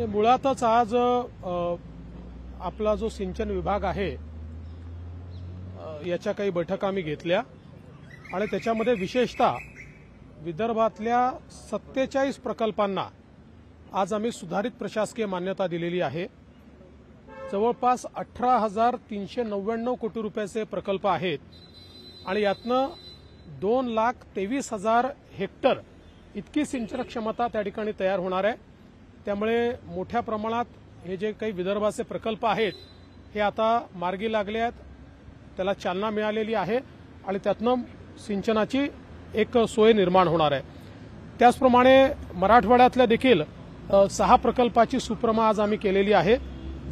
मुळातच आज आपला जो सिंचन विभाग आहे याच्या काही बैठका आम्ही घेतल्या आणि त्याच्यामध्ये विशेषतः विदर्भातल्या 47 प्रकल्पांना आज आम्ही सुधारित प्रशासकीय मान्यता दिलेली आहे। जवळपास 18,399 कोटी रुपयाचे प्रकल्प आहेत आणि यातनं 2,23,000 हेक्टर इतकी सिंचन क्षमता त्या ठिकाणी तयार होणार आहे। त्यामुळे मोठ्या प्रमाणात हे जे काही विदर्भाचे प्रकल्प आहेत हे आता मार्गी लागले आहेत, त्याला चालना मिळालेली आहे आणि त्यातनं सिंचनाची एक सोय निर्माण होणार आहे। त्याचप्रमाणे मराठवाड्यातल्या देखील 6 प्रकल्पाची सुप्रमा आज आम्ही केलेली आहे।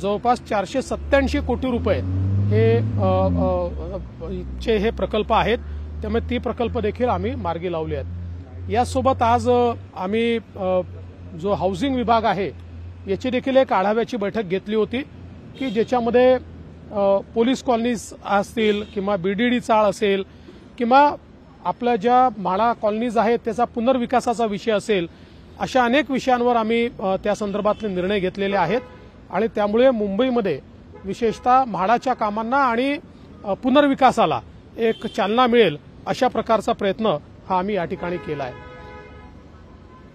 जवळपास 487 कोटी रुपये हे प्रकल्प आहेत, त्यामुळे ती प्रकल्प देखील आम्ही मार्गी लावले आहेत। यासोबत आज आम्ही जो हाऊसिंग विभाग आहे याची देखील एक आढाव्याची बैठक घेतली होती की ज्याच्यामध्ये पोलीस कॉलनीज असतील किंवा बीडीडी चाळ असेल किंवा आपल्या ज्या म्हाडा कॉलनीज आहेत त्याचा पुनर्विकासाचा विषय असेल, अशा अनेक विषयांवर आम्ही त्या संदर्भातले निर्णय घेतलेले आहेत आणि त्यामुळे मुंबईमध्ये विशेषतः म्हाडाच्या कामांना आणि पुनर्विकासाला एक चालना मिळेल अशा प्रकारचा प्रयत्न हा आम्ही या ठिकाणी केला आहे।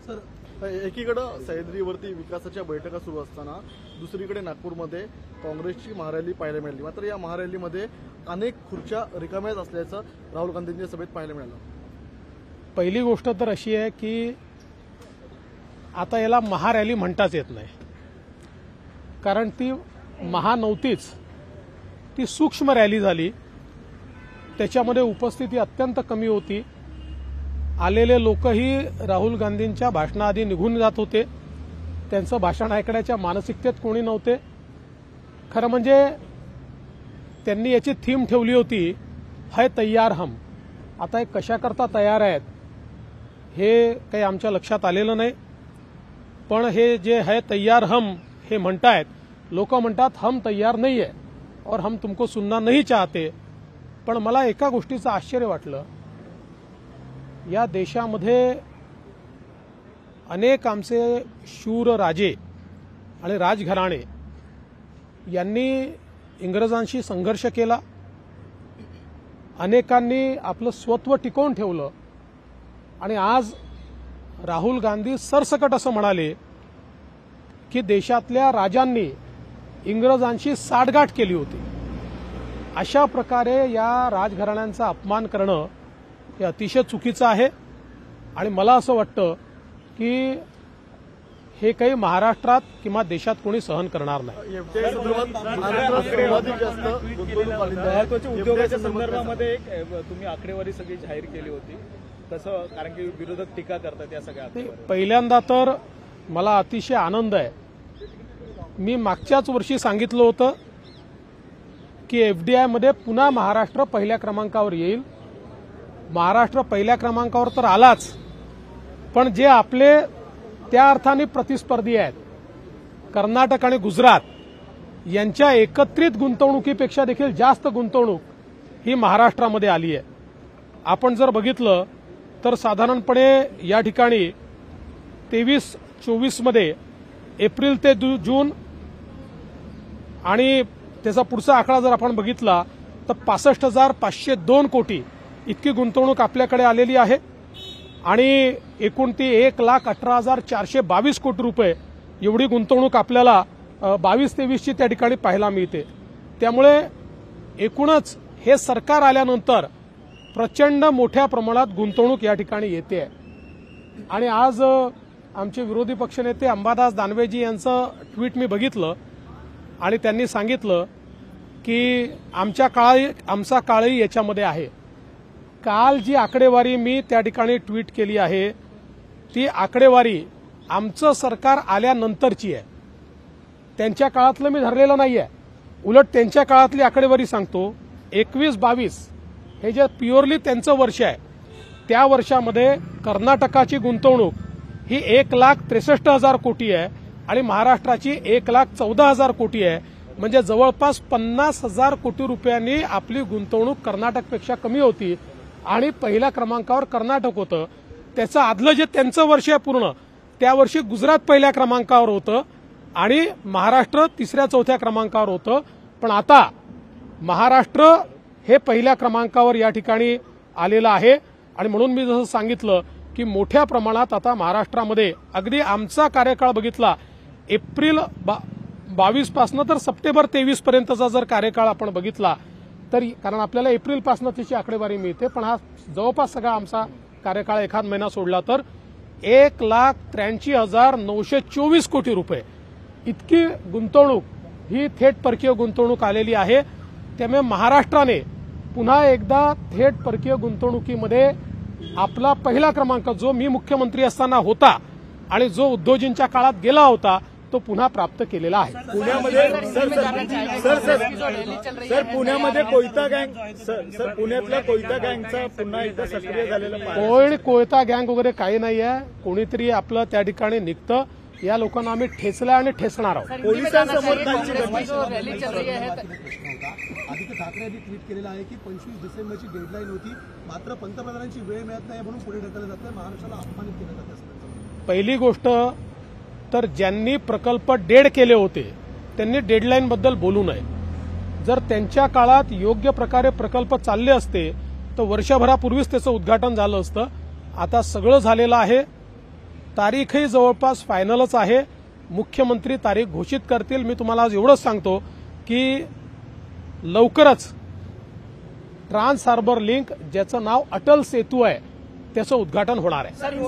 सर, एकीकडे सह्याद्रीवरती विकासाच्या बैठका सुरू असताना दुसरीकडे नागपूरमध्ये काँग्रेसची महारॅली पाहायला मिळाली, मात्र या महारॅलीमध्ये अनेक खुर्च्या रिकाम्याच असल्याचं राहुल गांधींच्या सभेत पाहायला मिळालं। पहिली गोष्ट तर अशी आहे की आता याला महारॅली म्हणताच येत नाही, कारण ती महा नव्हतीच, ती सूक्ष्म रॅली झाली। त्याच्यामध्ये उपस्थिती अत्यंत कमी होती। आलेले लोकही राहुल गांधींच्या भाषणाआधी निघून जात होते, त्यांचं भाषण ऐकण्याच्या मानसिकतेत कोणी नव्हते। खरं म्हणजे त्यांनी याची थीम ठेवली होती, है तैयार हम। आता हे कशाकरता तयार आहेत हे काही आमच्या लक्षात आलेलं नाही, पण हे जे है तैयार हम हे म्हणतायत, लोक म्हणतात हम तैयार नहीं है और हम तुमको सुनना नहीं चाहते। पण मला एका गोष्टीचं आश्चर्य वाटलं, या देशामध्ये अनेक आमचे शूर राजे आणि राजघराणे यांनी इंग्रजांशी संघर्ष केला, अनेकांनी आपलं स्वत्व टिकवून ठेवलं आणि आज राहुल गांधी सरसकट असं म्हणाले की देशातल्या राजांनी इंग्रजांशी साठगाठ केली होती। अशा प्रकारे या राजघराण्यांचा अपमान करणं हे अतिशय चुकीचं आहे आणि मला असं वाटतं की हे काही महाराष्ट्रात किंवा देशात कोणी सहन करणार नाही। उद्योगाच्या संदर्भामध्ये तुम्ही आकडेवारी सगळी जाहीर केली होती, तसं कारण की विरोधक टीका करतात या सगळ्या। पहिल्यांदा तर मला अतिशय आनंद आहे, मी मागच्याच वर्षी सांगितलं होतं की एफडीआय मध्ये पुन्हा महाराष्ट्र पहिल्या क्रमांकावर येईल। महाराष्ट्र पहिल्या क्रमांकावर तर आलाच, पण जे आपले त्या अर्थाने प्रतिस्पर्धी आहेत कर्नाटक आणि गुजरात यांच्या एकत्रित गुंतवणुकीपेक्षा देखील जास्त गुंतवणूक ही महाराष्ट्रामध्ये आली आहे। आपण जर बघितलं तर साधारणपणे या ठिकाणी 23-24 मध्ये एप्रिल ते जून आणि त्याचा पुढचा आकडा जर आपण बघितला तर 65,502 कोटी इतकी गुंतवणूक आपल्याकडे आलेली आहे आणि एकूण ती 1,18,422 कोटी रुपये एवढी गुंतवणूक आपल्याला 22-23ची त्या ठिकाणी पाहायला मिळते। त्यामुळे एकूणच हे सरकार आल्यानंतर प्रचंड मोठ्या प्रमाणात गुंतवणूक या ठिकाणी येते आणि आज आमचे विरोधी पक्षनेते अंबादास दानवेजी यांचं ट्विट मी बघितलं आणि त्यांनी सांगितलं की आमचा काळही याच्यामध्ये आहे। काल जी आकडेवारी मी त्या ठिकाणी ट्विट केली आहे ती आकडेवारी आमचं सरकार आल्यानंतरची आहे, त्यांच्या काळातलं मी धरलेलं नाहीये। उलट त्यांच्या काळातली आकडेवारी सांगतो, 21-22 हे जे प्युअरली त्यांचं वर्ष आहे त्या वर्षामध्ये कर्नाटकाची गुंतवणूक ही 1,63,000 कोटी आहे आणि महाराष्ट्राची 1,14,000 कोटी आहे। म्हणजे जवळपास 50,000 कोटी रुपयांनी आपली गुंतवणूक कर्नाटकपेक्षा कमी होती आणि पहिल्या क्रमांकावर कर्नाटक होतं। त्याचं आदलं जे त्यांचं वर्ष आहे पूर्ण त्यावर्षी गुजरात पहिल्या क्रमांकावर होतं आणि महाराष्ट्र तिसऱ्या चौथ्या क्रमांकावर होतं. पण आता महाराष्ट्र हे पहिल्या क्रमांकावर या ठिकाणी आलेलं आहे. आणि म्हणून मी जसं सांगितलं की मोठ्या प्रमाणात आता महाराष्ट्रामध्ये अगदी आमचा कार्यकाळ बघितला एप्रिल 22 पासून तर सप्टेंबर 23 पर्यंतचा जर कार्यकाळ आपण बघितला तर, कारण आपल्याला एप्रिलपासून तिची आकडेवारी मिळते, पण हा जवळपास सगळा आमचा कार्यकाळ एखाद महिना सोडला तर 1,83,924 कोटी रुपये इतकी गुंतवणूक ही थेट परकीय गुंतवणूक आलेली आहे. त्यामुळे महाराष्ट्राने पुन्हा एकदा थेट परकीय गुंतवणुकीमध्ये आपला पहिला क्रमांक जो मी मुख्यमंत्री असताना होता आणि जो उद्धवजींच्या काळात गेला होता तो पुन्हा प्राप्त केलेला आहे. पुण्यामध्ये कोयता गँग पुण्यातल्या कोयता गँगचा पुन्हा एकदा सक्रिय झालेला कोयता गँग वगैरे काही नाही आहे. कोणीतरी आपलं त्या ठिकाणी निघतं. या लोकांना आम्ही ठेचलं आणि ठेचणार आहोत. पोलिसांसमोर आदित्य ठाकरे यांनी ट्विट केलेलं आहे की 25 डिसेंबरची डेडलाईन होती, मात्र पंतप्रधानांची वेळ मिळत नाही म्हणून पुढे ढकललं जातं, महाराष्ट्राला अपमानित केलं जातं. पहिली गोष्ट तर ज्यांनी प्रकल्प डेड केले होते त्यांनी डेडलाईनबद्दल बोलू नये. जर त्यांच्या काळात योग्य प्रकारे प्रकल्प चालले असते तर वर्षभरापूर्वीच त्याचं उद्घाटन झालं असतं. आता सगळं झालेलं आहे. तारीखही जवळपास फायनलच आहे. मुख्यमंत्री तारीख घोषित करतील. मी तुम्हाला आज एवढंच सांगतो की लवकरच ट्रान्स हार्बर लिंक ज्याचं नाव अटल सेतू आहे त्याचं उद्घाटन होणार आहे.